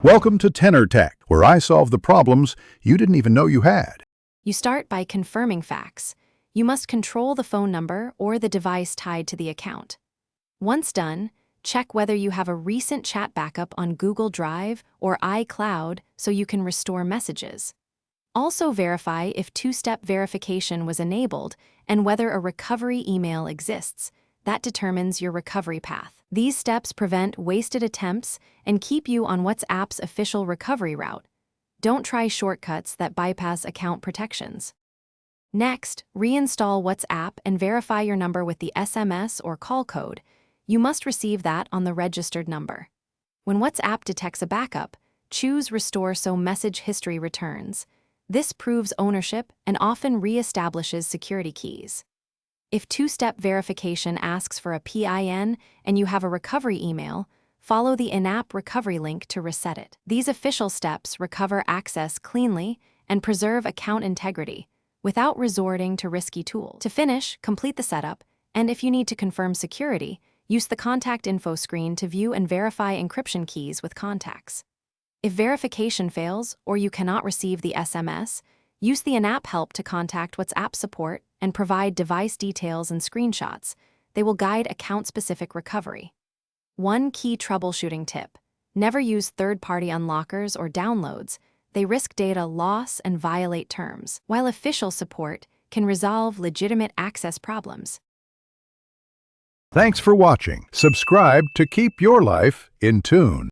Welcome to Tenor Tech, where I solve the problems you didn't even know you had. You start by confirming facts. You must control the phone number or the device tied to the account. Once done, check whether you have a recent chat backup on Google Drive or iCloud so you can restore messages. Also verify if two-step verification was enabled and whether a recovery email exists. That determines your recovery path. These steps prevent wasted attempts and keep you on WhatsApp's official recovery route. Don't try shortcuts that bypass account protections. Next, reinstall WhatsApp and verify your number with the SMS or call code. You must receive that on the registered number. When WhatsApp detects a backup, choose Restore so message history returns. This proves ownership and often reestablishes security keys. If two-step verification asks for a PIN and you have a recovery email, follow the in-app recovery link to reset it. These official steps recover access cleanly and preserve account integrity without resorting to risky tools. To finish, complete the setup, and if you need to confirm security, use the contact info screen to view and verify encryption keys with contacts. If verification fails or you cannot receive the SMS, use the in-app help to contact WhatsApp support and provide device details and screenshots. They will guide account-specific recovery. One key troubleshooting tip: never use third-party unlockers or downloads. They risk data loss and violate terms, while official support can resolve legitimate access problems. Thanks for watching. Subscribe to keep your life in tune.